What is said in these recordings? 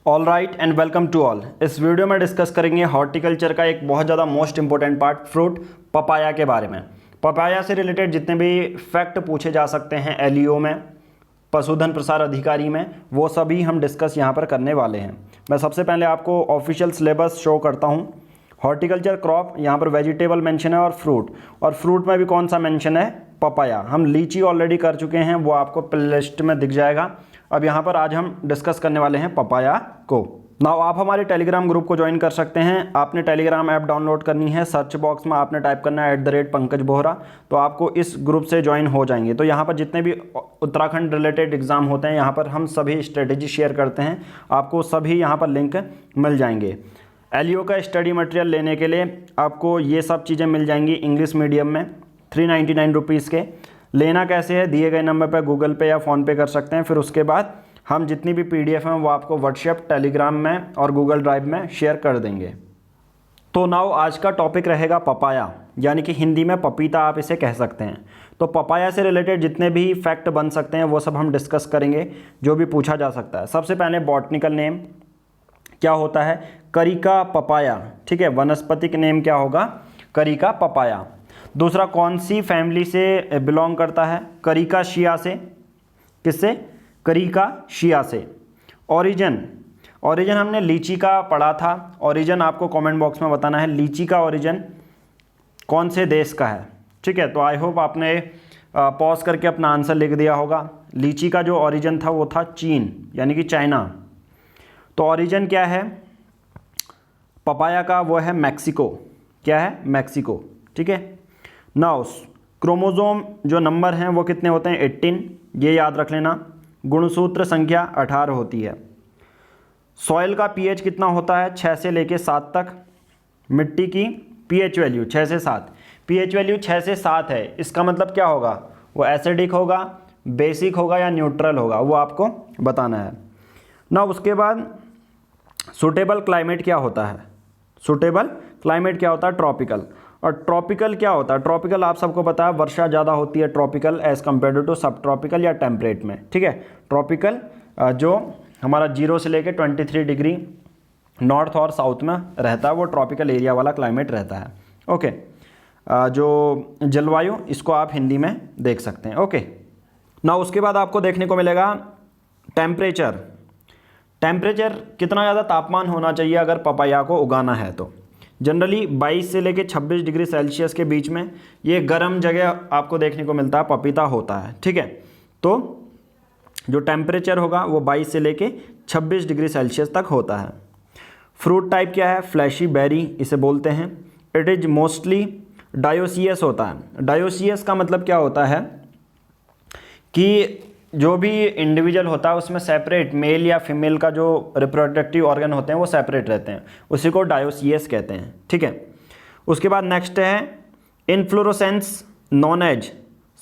All right and welcome to all. इस video में discuss करेंगे हॉर्टिकल्चर का एक बहुत ज़्यादा most important part fruit papaya के बारे में। पपाया से रिलेटेड जितने भी फैक्ट पूछे जा सकते हैं एलईओ में, पशुधन प्रसार अधिकारी में, वो सभी हम डिस्कस यहाँ पर करने वाले हैं। मैं सबसे पहले आपको ऑफिशियल सिलेबस शो करता हूँ। हॉर्टिकल्चर क्रॉप, यहाँ पर वेजिटेबल मेंशन है और फ्रूट में भी कौन सा मेंशन है? पपाया। हम लीची ऑलरेडी कर चुके हैं, वो आपको प्लेलिस्ट में दिख जाएगा। अब यहाँ पर आज हम डिस्कस करने वाले हैं पपाया को। नाउ आप हमारे टेलीग्राम ग्रुप को ज्वाइन कर सकते हैं। आपने टेलीग्राम ऐप डाउनलोड करनी है, सर्च बॉक्स में आपने टाइप करना है @पंकज बोहरा, तो आपको इस ग्रुप से ज्वाइन हो जाएंगे। तो यहाँ पर जितने भी उत्तराखंड रिलेटेड एग्जाम होते हैं, यहाँ पर हम सभी स्ट्रेटेजी शेयर करते हैं, आपको सभी यहाँ पर लिंक मिल जाएंगे। एलईओ का स्टडी मटेरियल लेने के लिए आपको ये सब चीज़ें मिल जाएंगी इंग्लिश मीडियम में 399 रुपीज़ के। लेना कैसे है? दिए गए नंबर पर गूगल पे या फ़ोनपे कर सकते हैं। फिर उसके बाद हम जितनी भी पीडीएफ हैं वो आपको व्हाट्सएप, टेलीग्राम में और गूगल ड्राइव में शेयर कर देंगे। तो नाउ आज का टॉपिक रहेगा पपाया, यानी कि हिंदी में पपीता आप इसे कह सकते हैं। तो पपाया से रिलेटेड जितने भी फैक्ट बन सकते हैं वो सब हम डिस्कस करेंगे, जो भी पूछा जा सकता है। सबसे पहले बॉटनिकल नेम क्या होता है? करिका पपाया। ठीक है, वनस्पतिक नेम क्या होगा? करिका पपाया। दूसरा, कौन सी फैमिली से बिलोंग करता है? करिकाशिया से। किससे? करिकाशिया से। ओरिजिन हमने लीची का पढ़ा था। ओरिजिन आपको कमेंट बॉक्स में बताना है, लीची का ओरिजिन कौन से देश का है। ठीक है, तो आई होप आपने पॉज करके अपना आंसर लिख दिया होगा। लीची का जो ओरिजिन था वो था चीन, यानी कि चाइना। तो ओरिजिन क्या है पपाया का? वो है मैक्सिको। क्या है? मैक्सिको। ठीक है। नाउ क्रोमोसोम जो नंबर हैं वो कितने होते हैं? 18, ये याद रख लेना। गुणसूत्र संख्या 18 होती है। सॉइल का पीएच कितना होता है? 6 से लेके 7 तक। मिट्टी की पीएच वैल्यू 6 से 7। पीएच वैल्यू 6 से 7 है, इसका मतलब क्या होगा? वो एसिडिक होगा, बेसिक होगा या न्यूट्रल होगा, वो आपको बताना है ना। उसके बाद सूटेबल क्लाइमेट क्या होता है? सूटेबल क्लाइमेट क्या होता है? ट्रॉपिकल। और ट्रॉपिकल क्या होता है? ट्रॉपिकल आप सबको पता है, वर्षा ज़्यादा होती है ट्रॉपिकल एज़ कम्पेयर टू सब ट्रॉपिकल या टेम्परेट में। ठीक है, ट्रॉपिकल जो हमारा 0 से लेकर 23 डिग्री नॉर्थ और साउथ में रहता है, वो ट्रॉपिकल एरिया वाला क्लाइमेट रहता है। ओके, जो जलवायु, इसको आप हिंदी में देख सकते हैं। ओके ना, उसके बाद आपको देखने को मिलेगा टेम्परेचर कितना ज़्यादा तापमान होना चाहिए अगर पपाया को उगाना है। तो जनरली 22 से लेकर 26 डिग्री सेल्सियस के बीच में ये गर्म जगह आपको देखने को मिलता है, पपीता होता है। ठीक है, तो जो टेम्परेचर होगा वो 22 से लेके 26 डिग्री सेल्सियस तक होता है। फ्रूट टाइप क्या है? फ्लैशी बेरी इसे बोलते हैं। इट इज़ मोस्टली डायोसियस होता है। डायोसियस का मतलब क्या होता है कि जो भी इंडिविजुअल होता है उसमें सेपरेट मेल या फीमेल का जो रिप्रोडक्टिव ऑर्गन होते हैं वो सेपरेट रहते हैं, उसी को डायोसियस कहते हैं। ठीक है, उसके बाद नेक्स्ट है inflorescence known as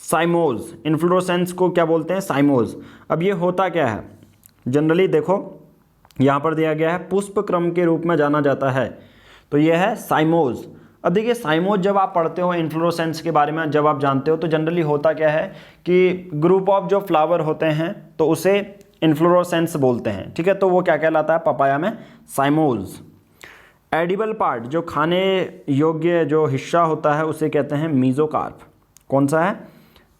cymose. Inflorescence को क्या बोलते हैं? साइमोज। अब ये होता क्या है? जनरली देखो यहाँ पर दिया गया है पुष्प क्रम के रूप में जाना जाता है, तो ये है साइमोज। अब देखिए, साइमोज जब आप पढ़ते हो इन्फ्लोरोसेंस के बारे में, जब आप जानते हो, तो जनरली होता क्या है कि ग्रुप ऑफ जो फ्लावर होते हैं तो उसे इन्फ्लोरोसेंस बोलते हैं। ठीक है, तो वो क्या कहलाता है पपाया में? साइमोज। एडिबल पार्ट, जो खाने योग्य जो हिस्सा होता है, उसे कहते हैं मीजोकार्प। कौन सा है?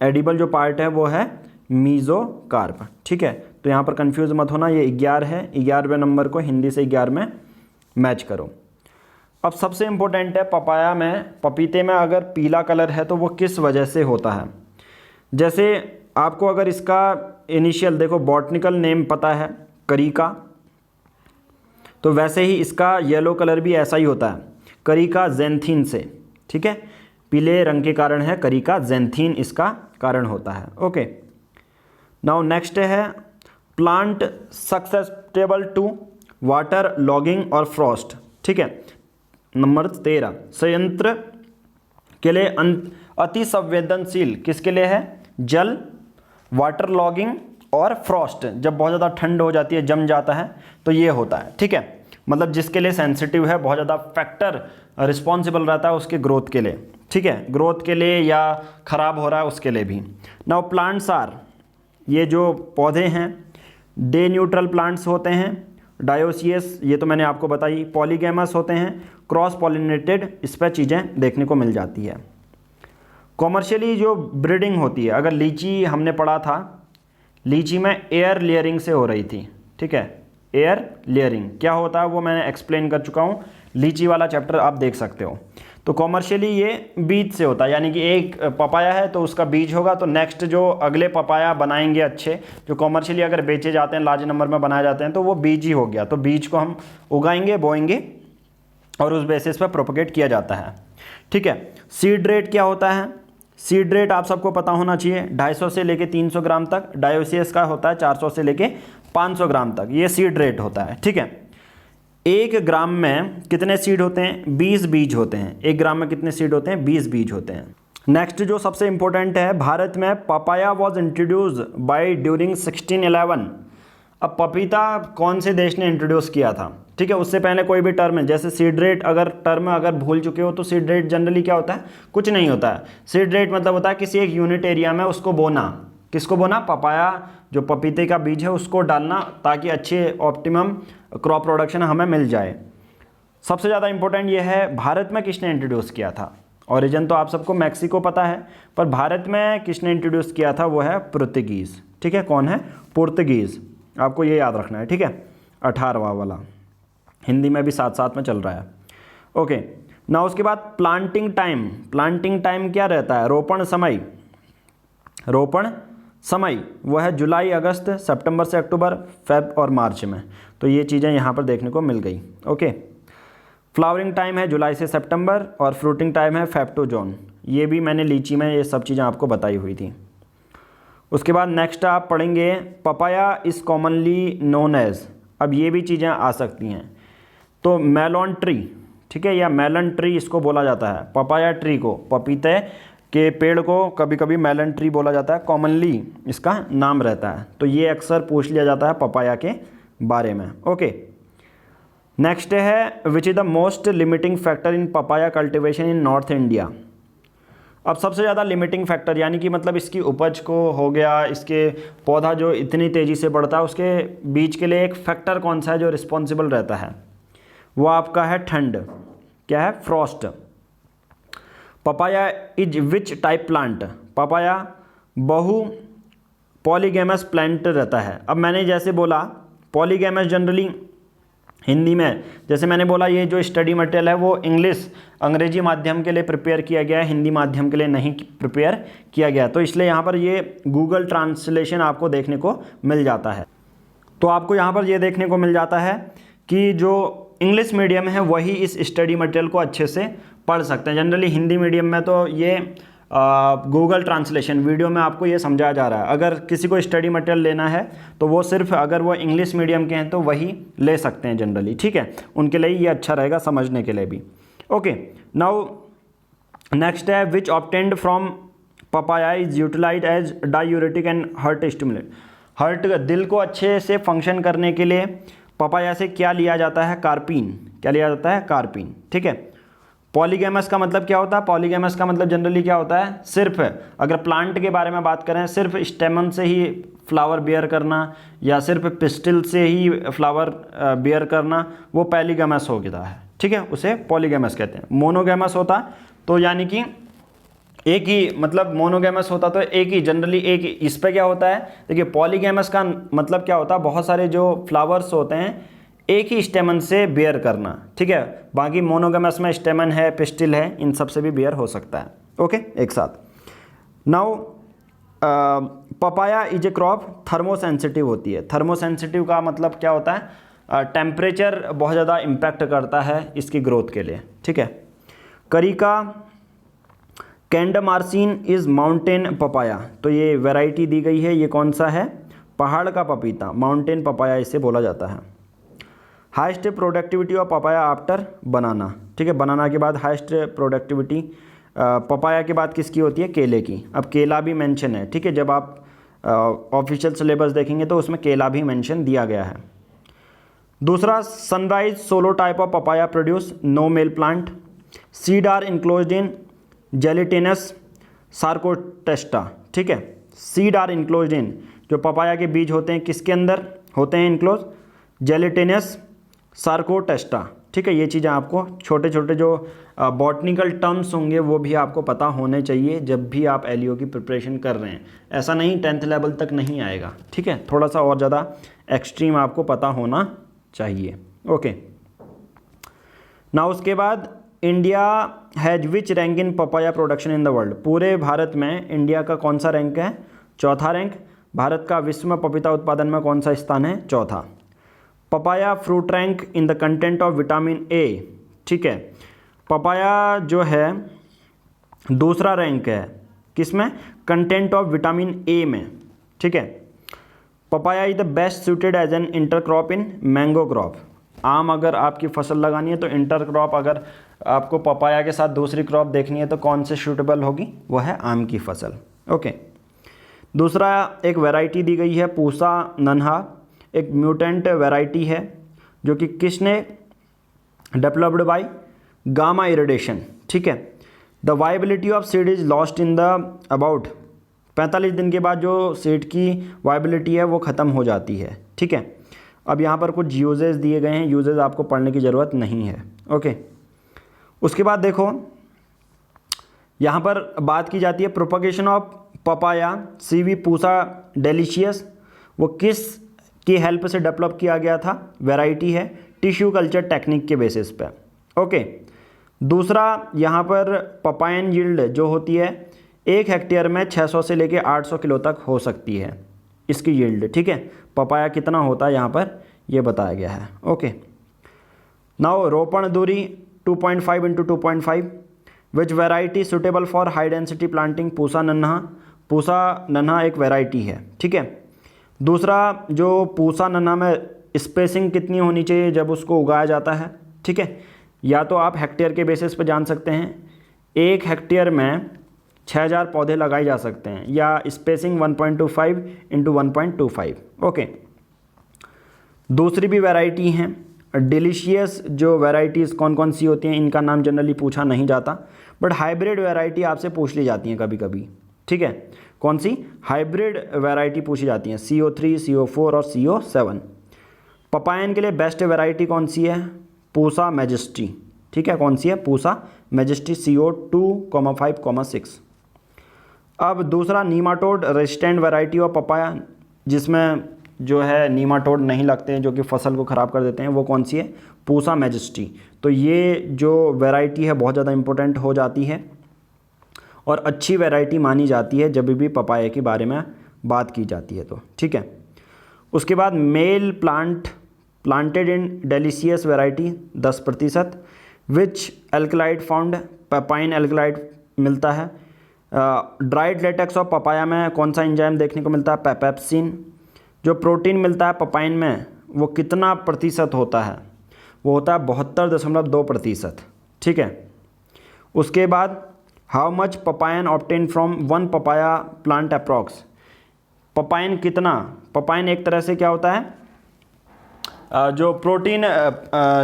एडिबल जो पार्ट है वो है मीजोकार्प। ठीक है, तो यहाँ पर कंफ्यूज मत होना, ये 11 है, 11वें नंबर को हिंदी से 11 में मैच करो। अब सबसे इम्पोर्टेंट है पपाया में, पपीते में अगर पीला कलर है तो वो किस वजह से होता है? जैसे आपको अगर इसका इनिशियल देखो, बॉटनिकल नेम पता है करिका, तो वैसे ही इसका येलो कलर भी ऐसा ही होता है, करिका ज़ैंथीन से। ठीक है, पीले रंग के कारण है करिका ज़ैंथीन, इसका कारण होता है। ओके, नाउ नेक्स्ट है plant susceptible to water logging और फ्रॉस्ट। ठीक है, नंबर 13 संयंत्र के लिए अति संवेदनशील किसके लिए है? जल, वाटर लॉगिंग और फ्रॉस्ट। जब बहुत ज़्यादा ठंड हो जाती है, जम जाता है, तो ये होता है। ठीक है, मतलब जिसके लिए सेंसिटिव है, बहुत ज़्यादा फैक्टर रिस्पॉन्सिबल रहता है उसके ग्रोथ के लिए। ठीक है, ग्रोथ के लिए या ख़राब हो रहा है उसके लिए भी। नाउ प्लांट्स आर, ये जो पौधे हैं डे न्यूट्रल प्लांट्स होते हैं, डायोसियस ये तो मैंने आपको बताई, पॉलीगैमस होते हैं, क्रॉस पॉलिनेटेड, इस पर चीज़ें देखने को मिल जाती है। कॉमर्शियली जो ब्रीडिंग होती है, अगर लीची हमने पढ़ा था, लीची में एयर लेयरिंग से हो रही थी, ठीक है। एयर लेयरिंग क्या होता है वो मैंने एक्सप्लेन कर चुका हूँ, लीची वाला चैप्टर आप देख सकते हो। तो कॉमर्शियली ये बीज से होता है, यानी कि एक पपाया है तो उसका बीज होगा, तो नेक्स्ट जो अगले पपाया बनाएंगे अच्छे, जो कॉमर्शियली अगर बेचे जाते हैं, लार्ज नंबर में बनाए जाते हैं, तो वो बीज ही हो गया। तो बीज को हम उगाएंगे, बोएंगे और उस बेसिस पर प्रोपगेट किया जाता है, ठीक है। सीड रेट क्या होता है? सीड रेट आप सबको पता होना चाहिए, 250 से लेके 300 ग्राम तक। डायोसियस का होता है 400 से लेके 500 ग्राम तक, ये सीड रेट होता है, ठीक है। 1 ग्राम में कितने सीड होते हैं? 20 बीज होते हैं। 1 ग्राम में कितने सीड होते हैं? 20 बीज होते हैं। नेक्स्ट जो सबसे इंपॉर्टेंट है, भारत में papaya was introduce by during 1611। अब पपीता कौन से देश ने इंट्रोड्यूस किया था, ठीक है। उससे पहले कोई भी टर्म है, जैसे सीड रेट, अगर टर्म अगर भूल चुके हो तो सीड रेट जनरली क्या होता है? कुछ नहीं होता है। सीड रेट मतलब होता है किसी एक यूनिट एरिया में उसको बोना। किसको बोना? पपाया, जो पपीते का बीज है उसको डालना, ताकि अच्छे ऑप्टिमम क्रॉप प्रोडक्शन हमें मिल जाए। सबसे ज़्यादा इंपॉर्टेंट ये है, भारत में किसने इंट्रोड्यूस किया था? ओरिजिन तो आप सबको मैक्सिको पता है, पर भारत में किसने इंट्रोड्यूस किया था? वो है पुर्तगीज़, ठीक है। कौन है? पुर्तगीज़, आपको ये याद रखना है, ठीक है। 18वां वाला, हिंदी में भी साथ साथ में चल रहा है, ओके ना। उसके बाद प्लांटिंग टाइम, प्लांटिंग टाइम क्या रहता है? रोपण समय, रोपण समय वो है जुलाई, अगस्त, सितंबर से अक्टूबर, फेब और मार्च में। तो ये चीज़ें यहाँ पर देखने को मिल गई, ओके। फ्लावरिंग टाइम है जुलाई से सितंबर और फ्रूटिंग टाइम है फेब टू जून। ये भी मैंने लीची में ये सब चीज़ें आपको बताई हुई थी। उसके बाद नेक्स्ट आप पढ़ेंगे papaya is commonly known as. अब ये भी चीज़ें आ सकती हैं, तो मेलोन ट्री, ठीक है, या मेलन ट्री इसको बोला जाता है। पपाया ट्री को, पपीते के पेड़ को कभी कभी मेलन ट्री बोला जाता है, कॉमनली इसका नाम रहता है। तो ये अक्सर पूछ लिया जाता है पपाया के बारे में, ओके। नेक्स्ट है विच is the most limiting factor in papaya cultivation in north India. अब सबसे ज़्यादा लिमिटिंग फैक्टर, यानी कि मतलब इसकी उपज को हो गया, इसके पौधा जो इतनी तेज़ी से बढ़ता है, उसके बीज के लिए एक फैक्टर कौन सा है जो रिस्पॉन्सिबल रहता है? वो आपका है ठंड। क्या है? Frost. Papaya is which type plant? Papaya बहु पॉलीगैमस प्लांट रहता है। अब मैंने जैसे बोला पॉलीगैमस जनरली हिंदी में, जैसे मैंने बोला ये जो स्टडी मटेरियल है वो इंग्लिश, अंग्रेजी माध्यम के लिए प्रिपेयर किया गया है, हिंदी माध्यम के लिए नहीं प्रिपेयर किया गया, तो इसलिए यहाँ पर ये गूगल ट्रांसलेशन आपको देखने को मिल जाता है। तो आपको यहाँ पर ये देखने को मिल जाता है कि जो इंग्लिश मीडियम है वही इस स्टडी मटेरियल को अच्छे से पढ़ सकते हैं। जनरली हिंदी मीडियम में तो ये गूगल ट्रांसलेशन वीडियो में आपको ये समझाया जा रहा है। अगर किसी को स्टडी मटेरियल लेना है तो वो सिर्फ अगर वो इंग्लिश मीडियम के हैं तो वही ले सकते हैं जनरली, ठीक है। उनके लिए ये अच्छा रहेगा समझने के लिए भी, ओके। नाउ नेक्स्ट है which obtained from papaya is utilized as diuretic and heart stimulant. Heart, दिल को अच्छे से फंक्शन करने के लिए पपाया से क्या लिया जाता है? कार्पिन। क्या लिया जाता है? कार्पिन, ठीक है। पॉलीगैमस का मतलब क्या होता है? पॉलीगैमस का मतलब जनरली क्या होता है? सिर्फ, अगर प्लांट के बारे में बात करें, सिर्फ स्टेमन से ही फ्लावर बियर करना या सिर्फ पिस्टिल से ही फ्लावर बियर करना, वो पॉलीगैमस हो गया है, ठीक है, उसे पॉलीगैमस कहते हैं। मोनोगैमस होता तो यानी कि एक ही, मतलब मोनोगैमस होता तो एक ही, जनरली एक ही। इस पे क्या होता है? देखिए पॉलीगैमस का मतलब क्या होता है? बहुत सारे जो फ्लावर्स होते हैं एक ही स्टेमन से बेयर करना, ठीक है। बाकी मोनोगैमस में स्टेमन है, पिस्टिल है, इन सब से भी बेयर हो सकता है, ओके, एक साथ। Now papaya is a crop thermosensitive होती है। थर्मोसेंसिटिव का मतलब क्या होता है? टेम्परेचर बहुत ज़्यादा इम्पैक्ट करता है इसकी ग्रोथ के लिए, ठीक है। करिका कैंडमार्सिन इज़ माउंटेन पपाया, तो ये वैरायटी दी गई है, ये कौन सा है? पहाड़ का पपीता, माउंटेन पपाया इसे बोला जाता है। Highest productivity of papaya after banana, ठीक है। बनाना के बाद हाइस्ट प्रोडक्टिविटी पपाया के बाद किसकी होती है? केले की। अब केला भी मेंशन है, ठीक है, जब आप ऑफिशियल सिलेबस देखेंगे तो उसमें केला भी मेंशन दिया गया है। दूसरा, sunrise solo type of papaya produce no male plant, seed are enclosed in gelatinous sarcotesta, ठीक है। सीड आर इंक्लोज्ड इन, जो पपाया के बीज होते हैं किसके अंदर होते हैं इंक्लोज? जेलेटिनस, सार्कोटेस्टा। ठीक है, ये चीज़ें आपको छोटे छोटे जो बॉटनिकल टर्म्स होंगे वो भी आपको पता होने चाहिए जब भी आप एलईओ की प्रिपरेशन कर रहे हैं। ऐसा नहीं 10th लेवल तक नहीं आएगा। ठीक है, थोड़ा सा और ज़्यादा एक्सट्रीम आपको पता होना चाहिए। ओके, ना उसके बाद India has which rank in papaya production in the world. पूरे भारत में इंडिया का कौन सा रैंक है? चौथा रैंक। भारत का विश्व में पपीता उत्पादन में कौन सा स्थान है? चौथा। Papaya fruit rank in the content of vitamin A. ठीक है, पपाया जो है दूसरा रैंक है किसमें? कंटेंट ऑफ विटामिन ए में। ठीक है, papaya is the best suited as an inter crop in mango crop. आम अगर आपकी फसल लगानी है तो इंटर क्रॉप, अगर आपको पपाया के साथ दूसरी क्रॉप देखनी है तो कौन से सूटेबल होगी? वो है आम की फसल। ओके, दूसरा एक वैरायटी दी गई है पूसा नन्हा, एक म्यूटेंट वैरायटी है जो कि किसने डेवलप्ड बाय गामा इरिडेशन। ठीक है, the viability of seed is lost in the about 45 दिन के बाद जो सीड की वायबिलिटी है वो ख़त्म हो जाती है। ठीक है, अब यहाँ पर कुछ यूजेस दिए गए हैं, यूजेस आपको पढ़ने की ज़रूरत नहीं है। ओके, उसके बाद देखो यहाँ पर बात की जाती है propagation of papaya CV Pusa delicious. वो किस की हेल्प से डेवलप किया गया था? वैरायटी है टिश्यू कल्चर टेक्निक के बेसिस पे। ओके, दूसरा यहाँ पर पपायन यील्ड जो होती है 1 हेक्टेयर में 600 से लेके 800 किलो तक हो सकती है इसकी यील्ड। ठीक है, पपाया कितना होता है यहाँ पर ये बताया गया है। ओके, नाउ रोपण दूरी 2.5 × 2.5। Which variety suitable for high density planting? Pusa Nanha. Pusa नन्हा एक वैरायटी है। ठीक है, दूसरा जो पूसा नन्हा में स्पेसिंग कितनी होनी चाहिए जब उसको उगाया जाता है? ठीक है, या तो आप हेक्टेयर के बेसिस पे जान सकते हैं, 1 हेक्टेयर में 6000 पौधे लगाए जा सकते हैं, या स्पेसिंग 1.25 × 1.25। ओके, दूसरी भी वैरायटी हैं डिलीशियस। जो वैरायटीज़ कौन कौन सी होती हैं इनका नाम जनरली पूछा नहीं जाता, बट हाइब्रिड वैरायटी आपसे पूछ ली जाती हैं कभी कभी। ठीक है, कौन सी? हाइब्रिड वैरायटी पूछी जाती हैं, CO3, CO4 और CO7। पपायन के लिए बेस्ट वैरायटी कौन सी है? पूसा मैजेस्टी। ठीक है, कौन सी है? Pusa majesty CO2,5,6। अब दूसरा nematode resistant variety of papaya, जिसमें जो है नीमाटोड नहीं लगते हैं जो कि फसल को ख़राब कर देते हैं, वो कौन सी है? पूसा मैजेस्टी। तो ये जो वैरायटी है बहुत ज़्यादा इंपॉर्टेंट हो जाती है और अच्छी वैरायटी मानी जाती है जब भी पपाया के बारे में बात की जाती है तो। ठीक है, उसके बाद male planted in delicious variety 10%। Which alkaloid found? Papain alkaloid मिलता है। ड्राइड लेटेक्स ऑफ पपाया में कौन सा एंजाइम देखने को मिलता है? पेपेप्सिन। जो प्रोटीन मिलता है पपाइन में वो कितना प्रतिशत होता है? वो होता है 72.2%। ठीक है, उसके बाद how much papain obtain from 1 papaya plant approx? Papain कितना? पपायन एक तरह से क्या होता है जो प्रोटीन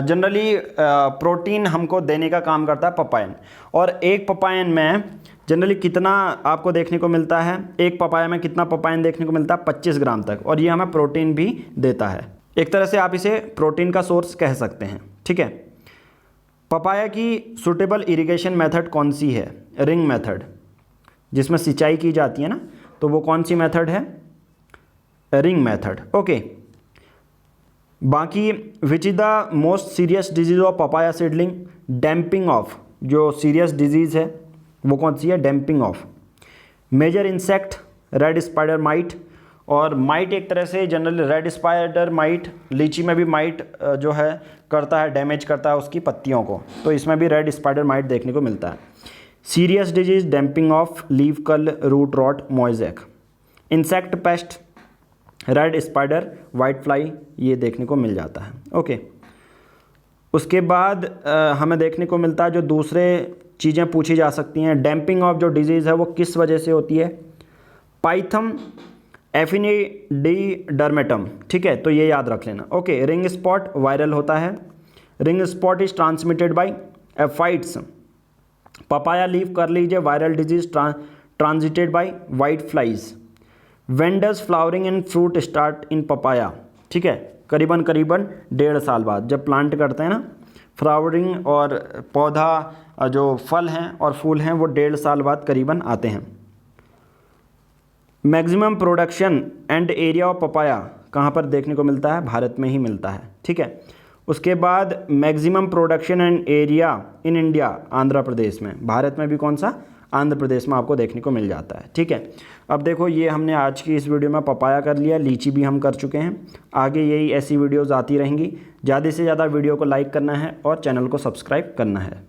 जनरली प्रोटीन हमको देने का काम करता है पपायन, और एक पपायन में जनरली कितना आपको देखने को मिलता है? एक पपाया में कितना पपायन देखने को मिलता है? 25 ग्राम तक, और ये हमें प्रोटीन भी देता है। एक तरह से आप इसे प्रोटीन का सोर्स कह सकते हैं। ठीक है, पपाया की सुटेबल इरिगेशन मेथड कौन सी है? रिंग मेथड, जिसमें सिंचाई की जाती है ना, तो वो कौन सी मेथड है? Ring method. ओके, बाकी which is the most serious disease of papaya seedling? Damping off. जो सीरियस डिजीज़ है वो कौन सी है? Damping off. Major insect red spider mite, और माइट एक तरह से जनरली रेड स्पाइडर माइट, लीची में भी माइट जो है करता है, डैमेज करता है उसकी पत्तियों को, तो इसमें भी रेड स्पाइडर माइट देखने को मिलता है। Serious disease damping off leaf curl, root rot, mosaic. Insect pest red spider, white fly, ये देखने को मिल जाता है। ओके, उसके बाद हमें देखने को मिलता है जो दूसरे चीज़ें पूछी जा सकती हैं। डैम्पिंग ऑफ जो डिजीज़ है वो किस वजह से होती है? पाइथम एफिनिडीडर्मेटम। ठीक है, तो ये याद रख लेना। ओके, रिंग स्पॉट वायरल होता है। Ring spot is transmitted by aphids. Papaya leaf कर लीजिए, viral disease transited by white flies. When does flowering and fruit start in papaya? ठीक है, करीबन 1.5 साल बाद जब प्लांट करते हैं ना, फ्लावरिंग और पौधा जो फल हैं और फूल हैं वो 1.5 साल बाद करीबन आते हैं। Maximum production and area of papaya कहाँ पर देखने को मिलता है? भारत में ही मिलता है, ठीक है। उसके बाद maximum production and area in India, Andhra Pradesh में। भारत में भी कौन सा? आंध्र प्रदेश में आपको देखने को मिल जाता है, ठीक है। अब देखो ये हमने आज की इस वीडियो में पपाया कर लिया, लीची भी हम कर चुके हैं। आगे यही ऐसी वीडियोज़ आती रहेंगी। ज़्यादा से ज़्यादा वीडियो को लाइक करना है और चैनल को सब्सक्राइब करना है।